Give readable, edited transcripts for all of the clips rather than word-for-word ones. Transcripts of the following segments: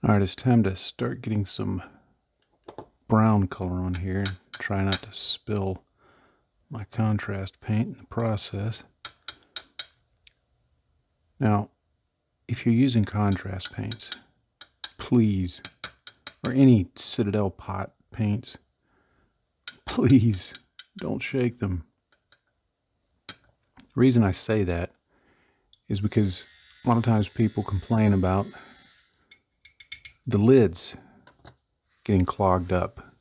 All right, it's time to start getting some brown color on here. Try not to spill my contrast paint in the process. Now, if you're using contrast paints, please, or any Citadel pot paints, please don't shake them. The reason I say that is because a lot of times people complain about the lids getting clogged up.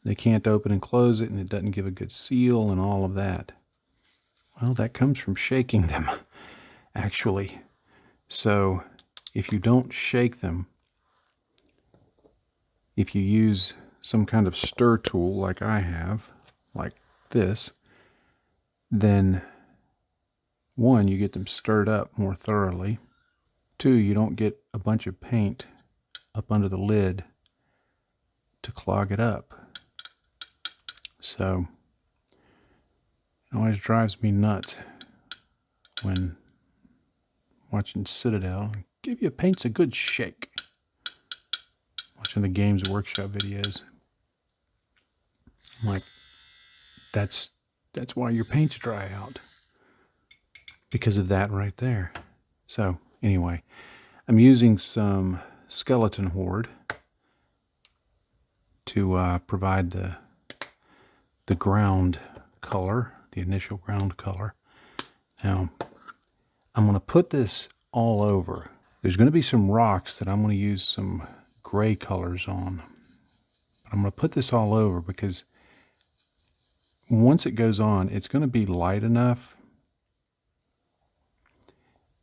They can't open and close it, and it doesn't give a good seal and all of that. Well, that comes from shaking them, actually. So if you don't shake them, if you use some kind of stir tool like I have, like this, then one, you get them stirred up more thoroughly. Two, you don't get a bunch of paint up under the lid to clog it up. So it always drives me nuts when watching Citadel. Give your paints a good shake. Watching the Games Workshop videos. I'm like, that's why your paints dry out. Because of that right there. So anyway, I'm using some skeleton horde to provide the ground color, the initial ground color. Now, I'm going to put this all over. There's going to be some rocks that I'm going to use some gray colors on. But I'm going to put this all over because once it goes on, it's going to be light enough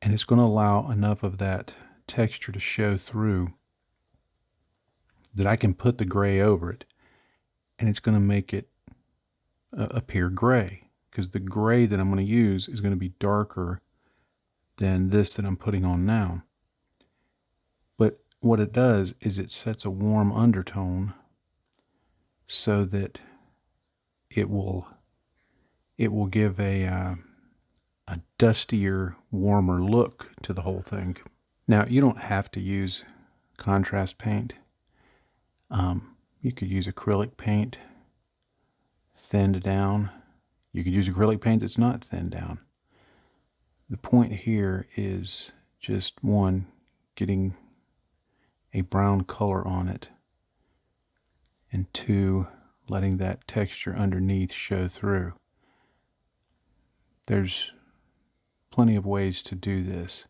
and it's going to allow enough of that texture to show through that I can put the gray over it, and it's going to make it appear gray, because the gray that I'm going to use is going to be darker than this that I'm putting on now. But what it does is it sets a warm undertone so that it will give a dustier, warmer look to the whole thing. Now, you don't have to use contrast paint. You could use acrylic paint thinned down. You could use acrylic paint that's not thinned down. The point here is just one, getting a brown color on it, and two, letting that texture underneath show through. There's plenty of ways to do this.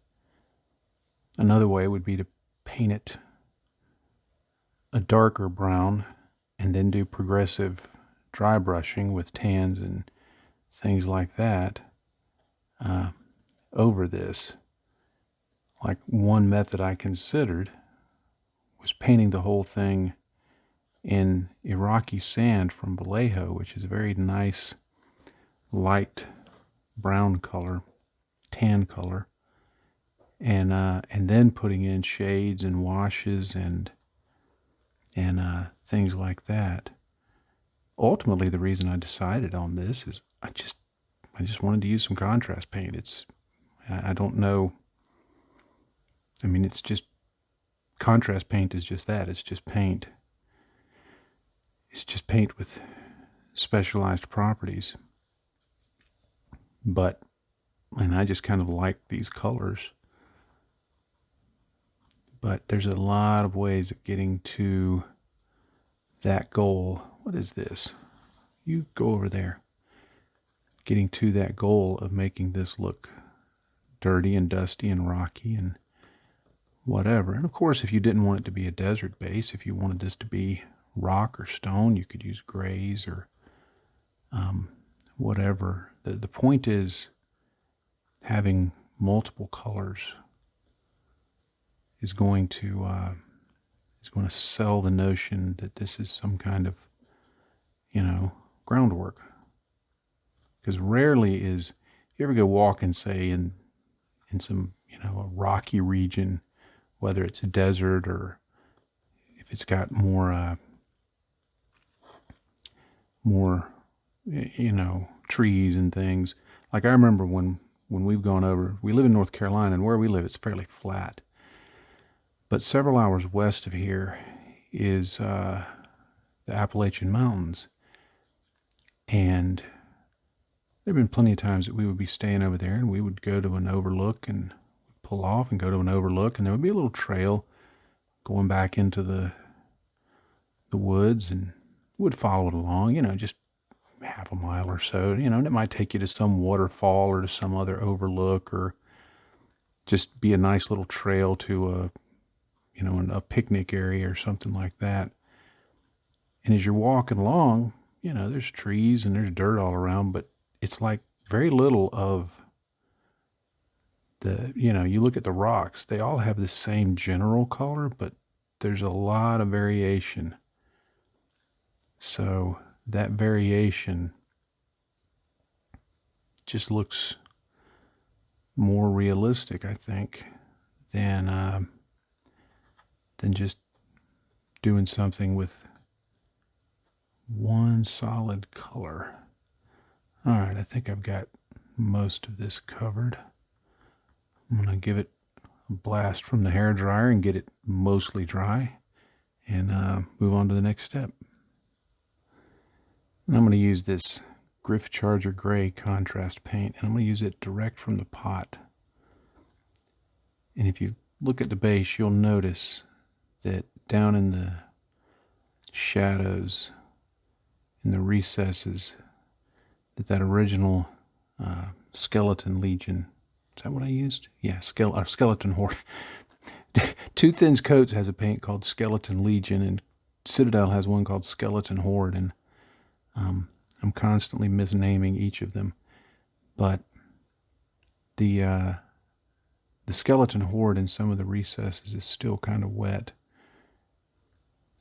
Another way would be to paint it a darker brown and then do progressive dry brushing with tans and things like that over this. Like, one method I considered was painting the whole thing in Iraqi sand from Vallejo, which is a very nice light brown color, tan color, and then putting in shades and washes and things like that. Ultimately, the reason I decided on this is I just wanted to use some contrast paint. I don't know. I mean, it's just, contrast paint is just that. It's just paint. It's just paint with specialized properties. And I just kind of like these colors. But there's a lot of ways of getting to that goal. What is this? You go over there. Getting to that goal of making this look dirty and dusty and rocky and whatever. And of course, if you didn't want it to be a desert base, if you wanted this to be rock or stone, you could use grays or whatever. The point is, having multiple colors is going to sell the notion that this is some kind of, groundwork. Because rarely is, if you ever go walking, say, in some, a rocky region, whether it's a desert or if it's got more trees and things. Like, I remember when we've gone over, we live in North Carolina, and where we live, it's fairly flat. But several hours west of here is the Appalachian Mountains. And there have been plenty of times that we would be staying over there and we would go to an overlook and pull off and go to an overlook, and there would be a little trail going back into the woods, and would follow it along, just half a mile or so, and it might take you to some waterfall or to some other overlook, or just be a nice little trail to a picnic area or something like that. And as you're walking along, there's trees and there's dirt all around, but it's like very little of you look at the rocks, they all have the same general color, but there's a lot of variation. So that variation just looks more realistic, I think, than just doing something with one solid color. All right, I think I've got most of this covered. I'm going to give it a blast from the hairdryer and get it mostly dry, and move on to the next step. And I'm going to use this Griff Charger Gray contrast paint, and I'm going to use it direct from the pot. And if you look at the base, you'll notice that down in the shadows, in the recesses, that original skeleton legion, is that what I used? Yeah, skeleton horde. Two Thins Coats has a paint called Skeleton Legion, and Citadel has one called Skeleton Horde, and I'm constantly misnaming each of them. But the Skeleton Horde in some of the recesses is still kind of wet.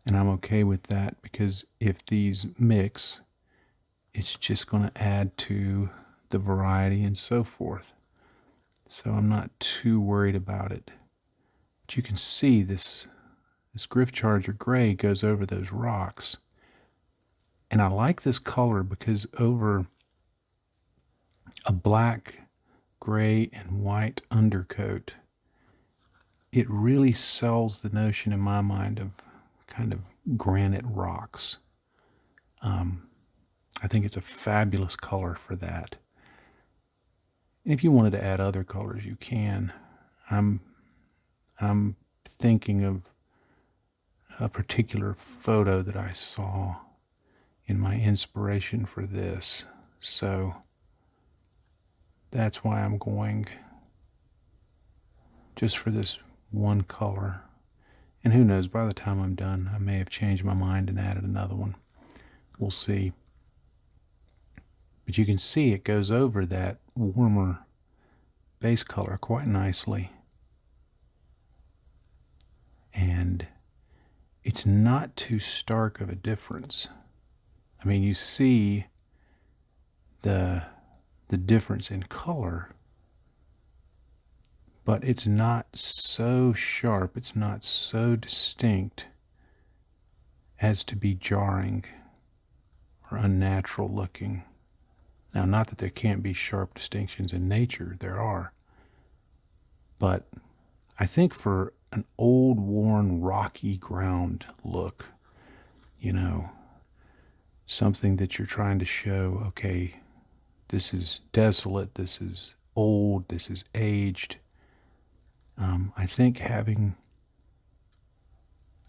And I'm okay with that, because if these mix, it's just going to add to the variety and so forth. So I'm not too worried about it. But you can see this Griff Charger Gray goes over those rocks. And I like this color because over a black, gray, and white undercoat, it really sells the notion in my mind of kind of granite rocks. I think it's a fabulous color for that. And if you wanted to add other colors, you can. I'm thinking of a particular photo that I saw in my inspiration for this. So that's why I'm going just for this one color. And who knows, by the time I'm done, I may have changed my mind and added another one. We'll see. But you can see it goes over that warmer base color quite nicely. And it's not too stark of a difference. I mean, you see the difference in color, but it's not so sharp, it's not so distinct as to be jarring or unnatural looking. Now, not that there can't be sharp distinctions in nature, there are. But I think for an old, worn, rocky ground look, something that you're trying to show, okay, this is desolate, this is old, this is aged. I think having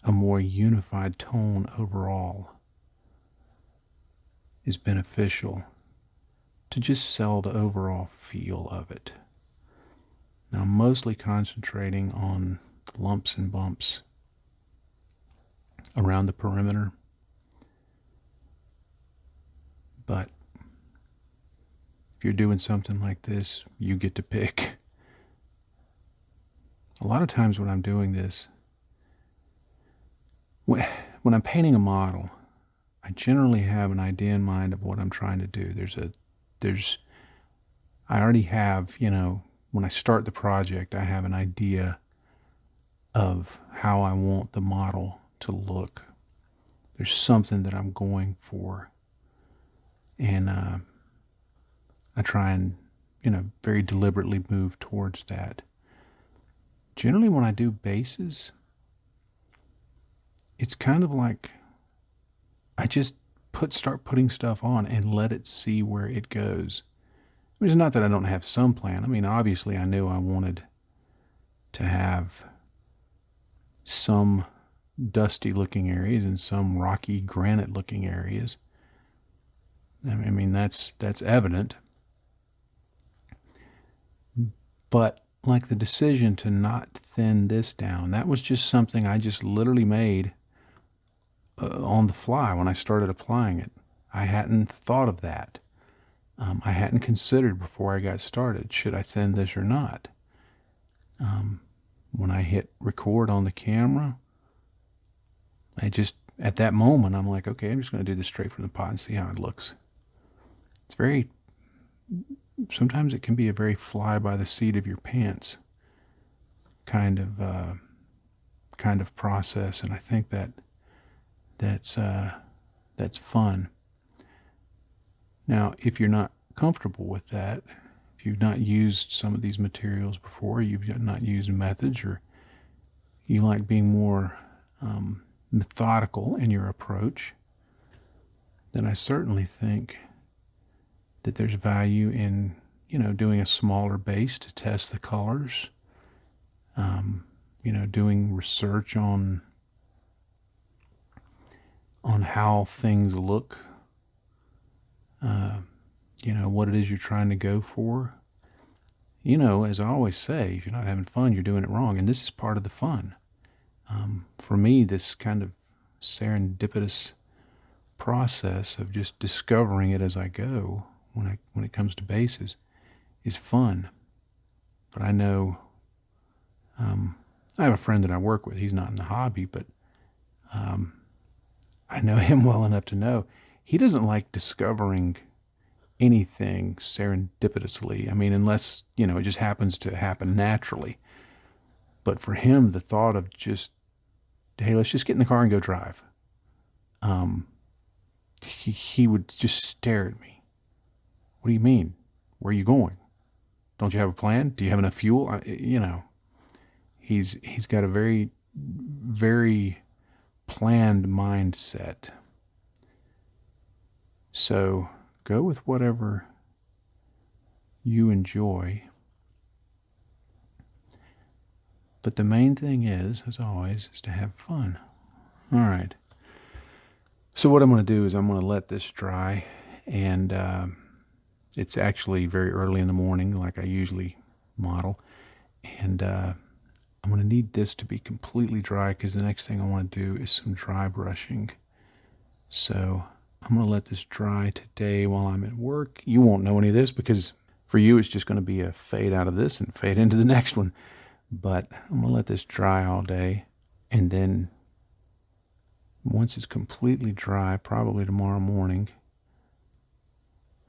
a more unified tone overall is beneficial to just sell the overall feel of it. Now, I'm mostly concentrating on the lumps and bumps around the perimeter, but if you're doing something like this, you get to pick. A lot of times when I'm doing this, when I'm painting a model, I generally have an idea in mind of what I'm trying to do. I already have, when I start the project, I have an idea of how I want the model to look. There's something that I'm going for. And I try and, very deliberately move towards that. Generally, when I do bases, it's kind of like I just start putting stuff on and let it see where it goes. I mean, it's not that I don't have some plan. I mean, obviously I knew I wanted to have some dusty looking areas and some rocky granite looking areas. I mean, that's evident. But like the decision to not thin this down, that was just something I just literally made on the fly when I started applying it. I hadn't thought of that. I hadn't considered before I got started, should I thin this or not? When I hit record on the camera, at that moment, I'm like, okay, I'm just going to do this straight from the pot and see how it looks. Sometimes it can be a very fly by the seat of your pants kind of process, and I think that's fun. Now, if you're not comfortable with that, if you've not used some of these materials before, you've not used methods, or you like being more methodical in your approach, then I certainly think that there's value in, doing a smaller base to test the colors, doing research on how things look, what it is you're trying to go for. As I always say, if you're not having fun, you're doing it wrong, and this is part of the fun. For me, this kind of serendipitous process of just discovering it as I go when it comes to bases is fun. But I know I have a friend that I work with. He's not in the hobby, but I know him well enough to know he doesn't like discovering anything serendipitously. I mean, unless, it just happens to happen naturally. But for him, the thought of just, hey, let's just get in the car and go drive. He would just stare at me. What do you mean? Where are you going? Don't you have a plan? Do you have enough fuel? He's got a very, very planned mindset. So go with whatever you enjoy. But the main thing is, as always, is to have fun. All right. So what I'm going to do is I'm going to let this dry, and it's actually very early in the morning, like I usually model, and I'm going to need this to be completely dry because the next thing I want to do is some dry brushing. So I'm going to let this dry today while I'm at work. You won't know any of this because for you it's just going to be a fade out of this and fade into the next one. But I'm going to let this dry all day, and then once it's completely dry, probably tomorrow morning,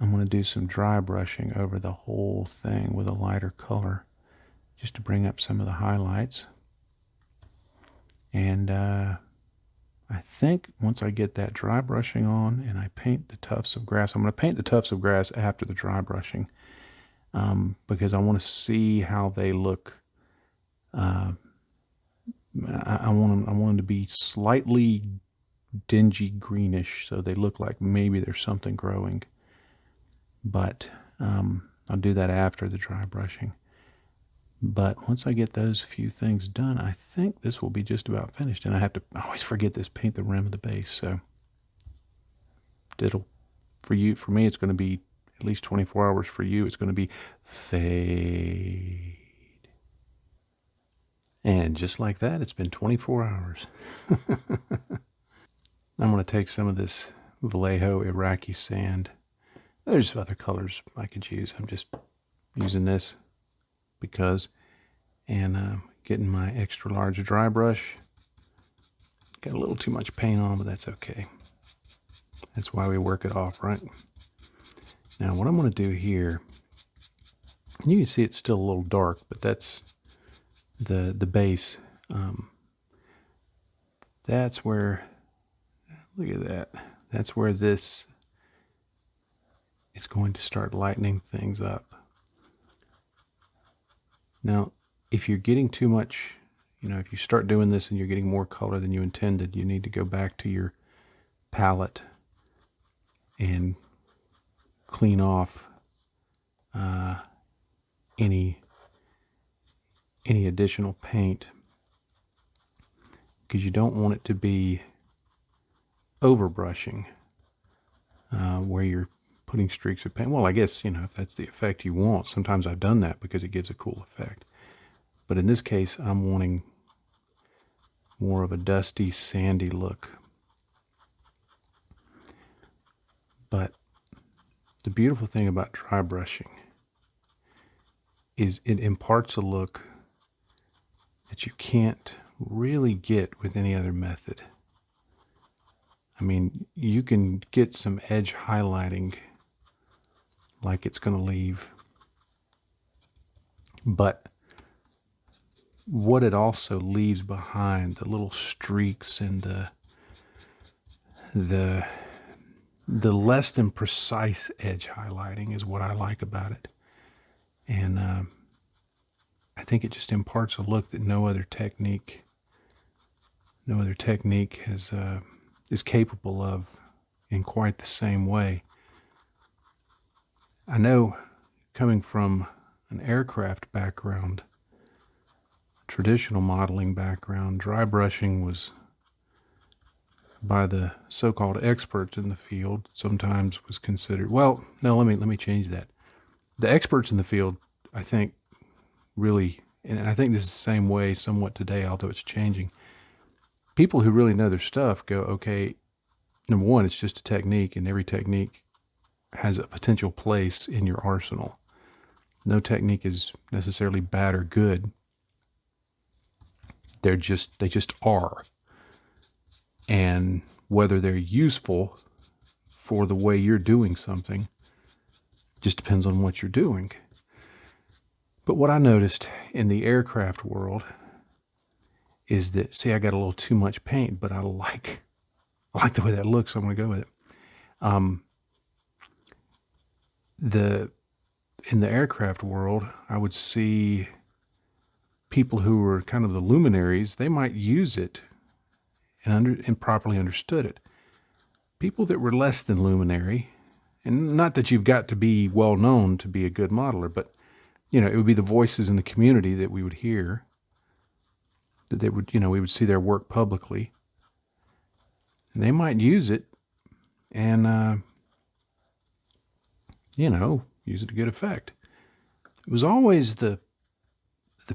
I'm going to do some dry brushing over the whole thing with a lighter color just to bring up some of the highlights. And I think once I get that dry brushing on and I paint the tufts of grass, I'm going to paint the tufts of grass after the dry brushing because I want to see how they look. I want them to be slightly dingy greenish, so they look like maybe there's something growing. But I'll do that after the dry brushing. But once I get those few things done, I think this will be just about finished. And I always forget this, paint the rim of the base. So for me, it's going to be at least 24 hours. For you, it's going to be fade. And just like that, it's been 24 hours. I'm going to take some of this Vallejo Iraqi sand. There's other colors I could use. I'm just using this because, and getting my extra large dry brush. Got a little too much paint on, but that's okay. That's why we work it off, right? Now what I'm going to do here, you can see it's still a little dark, but that's the base. That's where, look at that. That's where this is going to start lightening things up. Now, if you're getting too much, You know, if you start doing this and you're getting more color than you intended, you need to go back to your palette and clean off any additional paint, because you don't want it to be overbrushing where you're putting streaks of paint. Well, I guess, you know, if that's the effect you want, sometimes I've done that because it gives a cool effect. But in this case, I'm wanting more of a dusty, sandy look. But the beautiful thing about dry brushing is it imparts a look that you can't really get with any other method. I mean, you can get some edge highlighting like it's going to leave, but what it also leaves behind, the little streaks and the less than precise edge highlighting, is what I like about it. And I think it just imparts a look that no other technique is capable of in quite the same way. I know, coming from an aircraft background, traditional modeling background, dry brushing was, by the so-called experts in the field, sometimes was considered, well, no, let me change that. The experts in the field, I think, really, and I think this is the same way somewhat today, although it's changing. People who really know their stuff go, okay, number one, it's just a technique, and every technique has a potential place in your arsenal. No technique is necessarily bad or good. They just are. And whether they're useful for the way you're doing something just depends on what you're doing. But what I noticed in the aircraft world is that, see, I got a little too much paint, but I like the way that looks, so I'm going to go with it. In the aircraft world, I would see people who were kind of the luminaries. They might use it and properly understood it. People that were less than luminary, and not that you've got to be well known to be a good modeler, but you know, it would be the voices in the community that we would hear, that they would, you know, we would see their work publicly, and they might use it and you know, use it to good effect. It was always the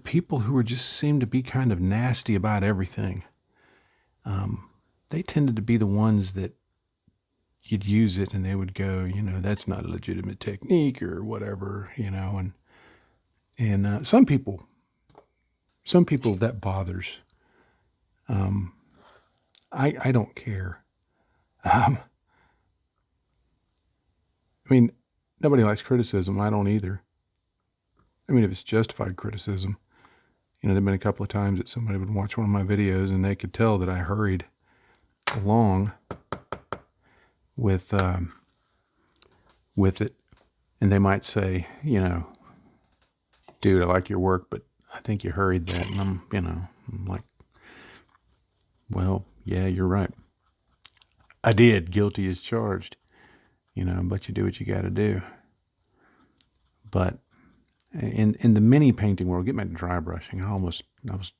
people who were just seemed to be kind of nasty about everything. They tended to be the ones that you'd use it and they would go, you know, that's not a legitimate technique or whatever, you know, and some people that bothers. I don't care. I mean, nobody likes criticism. I don't either. I mean, if it's justified criticism. You know, there've been a couple of times that somebody would watch one of my videos and they could tell that I hurried along with it, and they might say, you know, dude, I like your work, but I think you hurried that. And I'm like, well, yeah, you're right. I did. Guilty as charged. You know, but you do what you got to do. But in the mini painting world, get back to dry brushing. I was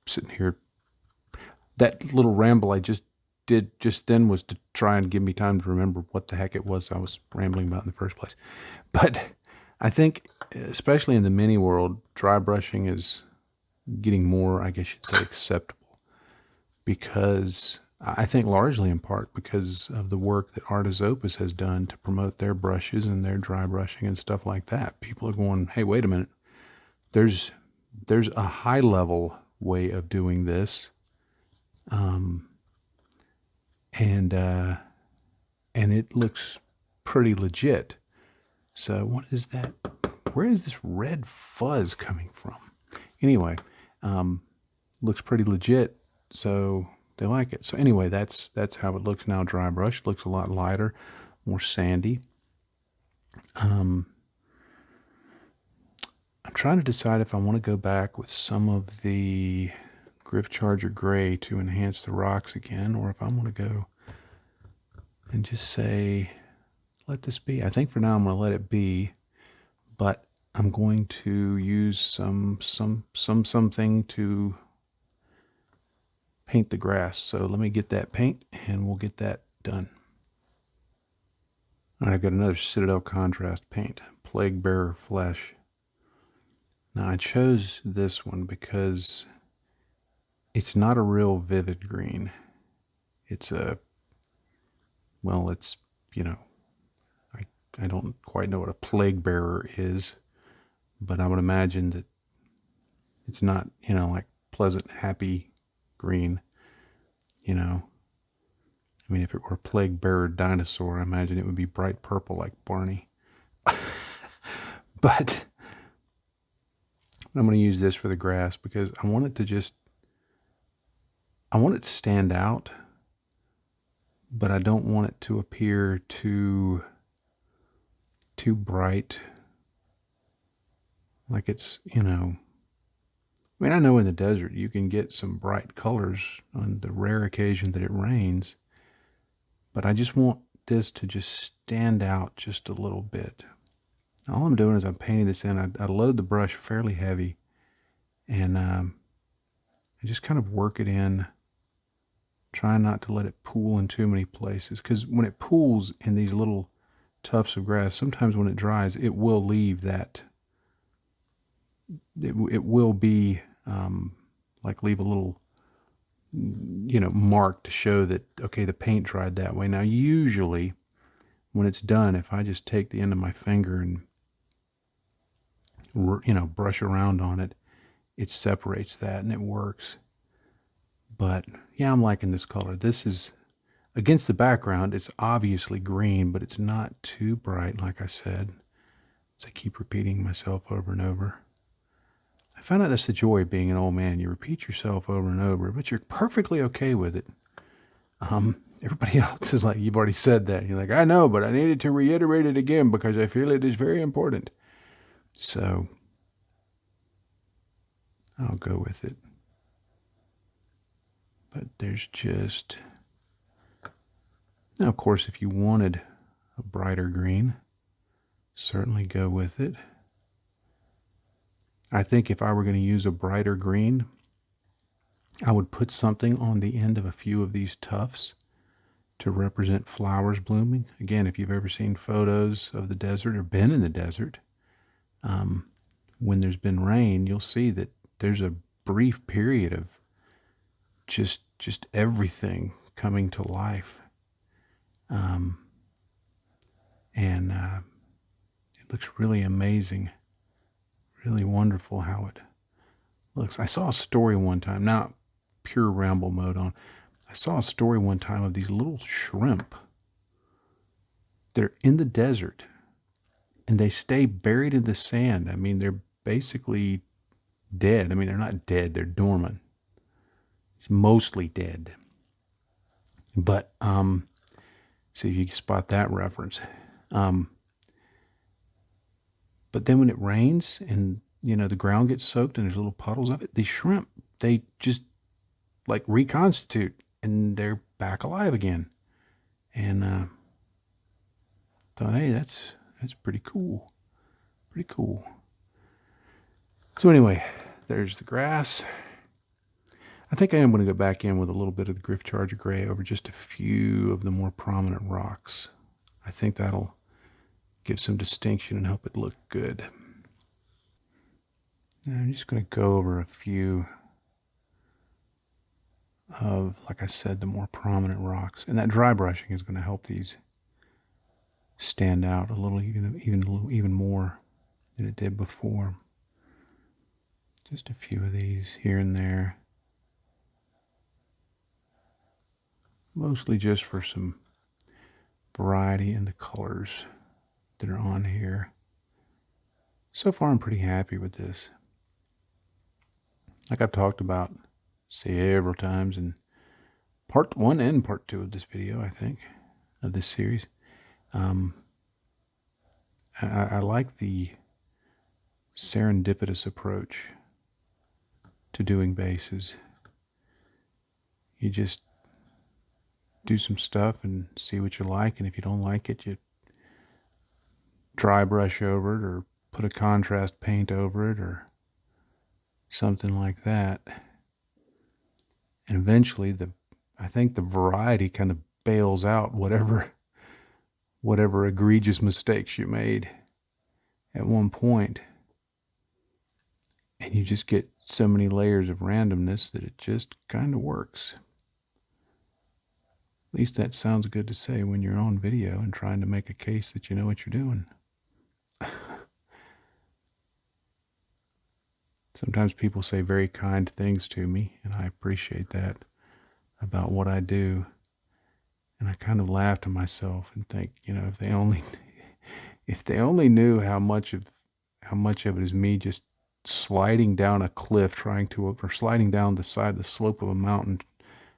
sitting here. That little ramble I just did just then was to try and give me time to remember what the heck it was I was rambling about in the first place. But I think, especially in the mini world, dry brushing is getting more, I guess you'd say, acceptable, because I think largely in part because of the work that Artis Opus has done to promote their brushes and their dry brushing and stuff like that. People are going, hey, wait a minute. There's a high level way of doing this. And it looks pretty legit. So what is that? Where is this red fuzz coming from? Anyway, looks pretty legit. So they like it. So anyway, that's how it looks now. Dry brush. It looks a lot lighter, more sandy. I'm trying to decide if I want to go back with some of the Griff Charger Gray to enhance the rocks again, or if I'm going to go and just say, let this be. I think for now I'm going to let it be, but I'm going to use something to paint the grass. So let me get that paint and we'll get that done. All right, I've got another Citadel contrast paint, Plague Bearer Flesh. Now I chose this one because it's not a real vivid green. It's you know, I don't quite know what a Plague Bearer is, but I would imagine that it's not, you know, like pleasant, happy green, you know. I mean, if it were a Plague Bearer dinosaur, I imagine it would be bright purple like Barney. But I'm going to use this for the grass because I want it to stand out, but I don't want it to appear too bright. Like it's, you know, I mean, I know in the desert you can get some bright colors on the rare occasion that it rains, but I just want this to just stand out just a little bit. All I'm doing is I'm painting this in. I load the brush fairly heavy, and I just kind of work it in, trying not to let it pool in too many places, because when it pools in these little tufts of grass, sometimes when it dries, it will leave that, it will be like leave a little, you know, mark to show that, okay, the paint dried that way. Now, usually when it's done, if I just take the end of my finger and, you know, brush around on it, it separates that and it works. But yeah, I'm liking this color. This is, against the background, it's obviously green, but it's not too bright, like I said, as I keep repeating myself over and over. I found out that's the joy of being an old man. You repeat yourself over and over, but you're perfectly okay with it. Everybody else is like, you've already said that. You're like, I know, but I needed to reiterate it again because I feel it is very important. So I'll go with it. But there's just, now of course, if you wanted a brighter green, certainly go with it. I think if I were going to use a brighter green, I would put something on the end of a few of these tufts to represent flowers blooming. Again, if you've ever seen photos of the desert or been in the desert, when there's been rain, you'll see that there's a brief period of just everything coming to life. And it looks really amazing, really wonderful how it looks. I saw a story one time, not pure ramble mode on. I saw a story one time of these little shrimp. They're in the desert and they stay buried in the sand. I mean, they're basically dead. I mean, they're not dead, they're dormant. It's mostly dead. But see if you can spot that reference. But then when it rains and, you know, the ground gets soaked and there's little puddles of it, these shrimp, they just like reconstitute and they're back alive again. And thought, hey, that's pretty cool. Pretty cool. So anyway, there's the grass. I think I am going to go back in with a little bit of the Griff Charger Gray over just a few of the more prominent rocks. I think that'll give some distinction and help it look good. Now I'm just going to go over a few of, like I said, the more prominent rocks. And that dry brushing is going to help these stand out a little, even more than it did before. Just a few of these here and there. Mostly just for some variety in the colors that are on here. So far, I'm pretty happy with this. Like I've talked about several times in part 1 and part 2 of this video, I think, of this series. I like the serendipitous approach to doing bases. you just do some stuff and see what you like. And if you don't like it, you dry brush over it or put a contrast paint over it or something like that. And eventually I think the variety kind of bails out whatever egregious mistakes you made at one point. And you just get so many layers of randomness that it just kind of works. At least that sounds good to say when you're on video and trying to make a case that you know what you're doing. Sometimes people say very kind things to me, and I appreciate that about what I do. And I kind of laugh to myself and think, if they only knew how much of it is me just sliding down a cliff or sliding down the side of the slope of a mountain,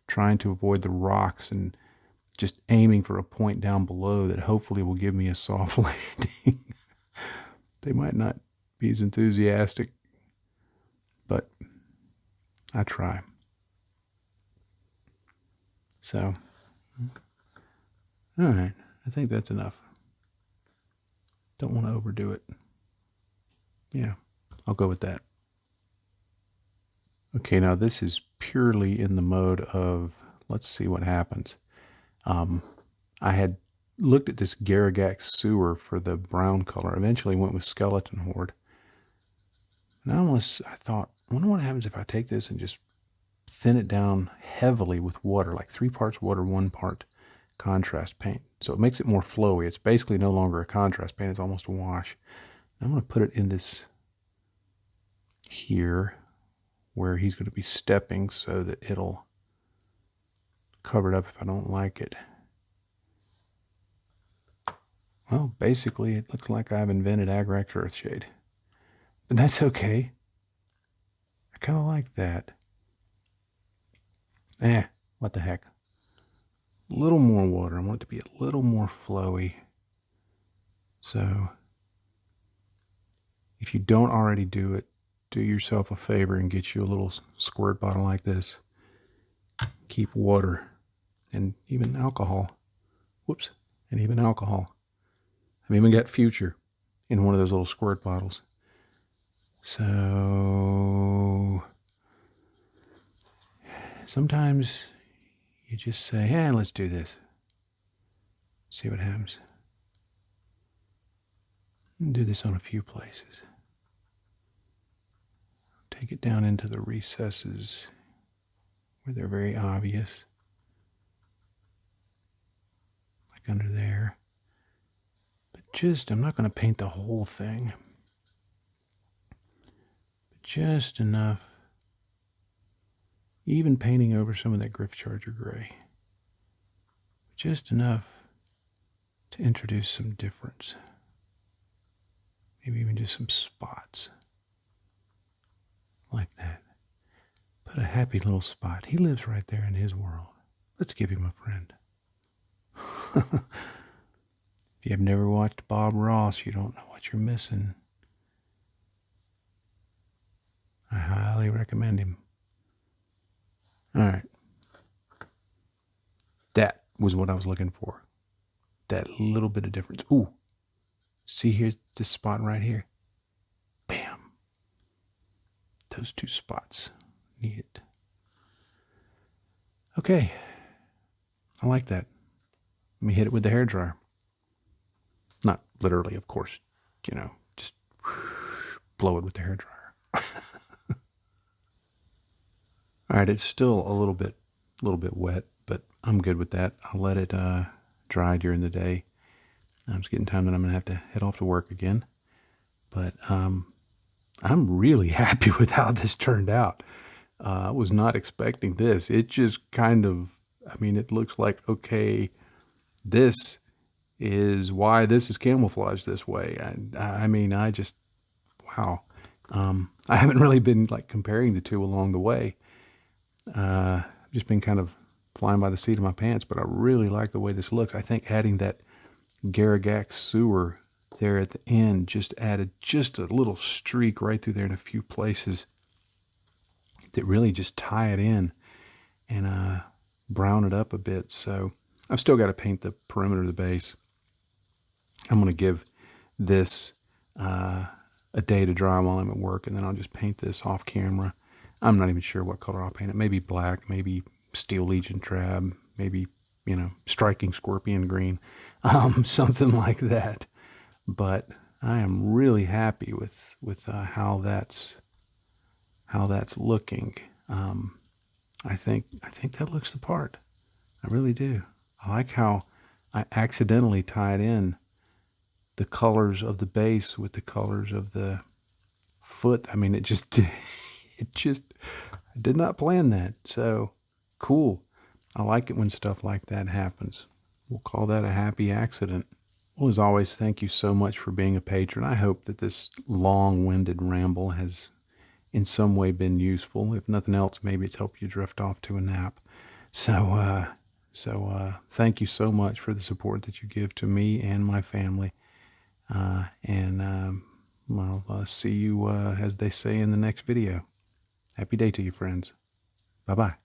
trying to avoid the rocks and just aiming for a point down below that hopefully will give me a soft landing. They might not be as enthusiastic, but I try. So, all right, I think that's enough. Don't want to overdo it. Yeah, I'll go with that. Okay, now this is purely in the mode of, let's see what happens. I had looked at this Garagax sewer for the brown color. Eventually went with Skeleton Horde. And I thought, I wonder what happens if I take this and just thin it down heavily with water, like 3 parts water, 1 part contrast paint. So it makes it more flowy. It's basically no longer a contrast paint. It's almost a wash. I'm going to put it in this here where he's going to be stepping so that it'll cover it up if I don't like it. Well, basically, it looks like I've invented Agrax Earthshade. But that's okay. I kind of like that. What the heck. A little more water. I want it to be a little more flowy. So, if you don't already do it, do yourself a favor and get you a little squirt bottle like this. Keep water and even alcohol. And even alcohol. I've even got Future in one of those little squirt bottles. So sometimes you just say, let's do this. See what happens. Do this on a few places. Take it down into the recesses where they're very obvious. Like under there. But I'm not going to paint the whole thing. But just enough. Even painting over some of that Griff Charger gray. Just enough to introduce some difference. Maybe even just some spots. Like that. Put a happy little spot. He lives right there in his world. Let's give him a friend. If you have never watched Bob Ross, you don't know what you're missing. I highly recommend him. All right. That was what I was looking for. That little bit of difference. Ooh. See, here's this spot right here. Bam. Those 2 spots. Needed. Okay. I like that. Let me hit it with the hairdryer. Not literally, of course. Just blow it with the hairdryer. All right, it's still a little bit wet, but I'm good with that. I'll let it dry during the day. It's getting time that I'm going to have to head off to work again. But I'm really happy with how this turned out. I was not expecting this. It just kind of, it looks like, okay, this is why this is camouflaged this way. Wow. I haven't really been comparing the two along the way. Just been kind of flying by the seat of my pants, but I really like the way this looks. I think adding that Garagax sewer there at the end just added just a little streak right through there in a few places that really just tie it in. And brown it up a bit. So I've still got to paint the perimeter of the base. I'm going to give this a day to dry while I'm at work, and then I'll just paint this off camera. I'm not even sure what color I'll paint it. Maybe black, maybe Steel Legion Trab, maybe, you know, striking scorpion green, something like that. But I am really happy with how that's looking. I think that looks the part. I really do. I like how I accidentally tied in the colors of the base with the colors of the foot. I mean, it just I did not plan that. So cool. I like it when stuff like that happens. We'll call that a happy accident. Well, as always, thank you so much for being a patron. I hope that this long-winded ramble has in some way been useful. If nothing else, maybe it's helped you drift off to a nap. So thank you so much for the support that you give to me and my family. I'll see you, as they say, in the next video. Happy day to you, friends. Bye-bye.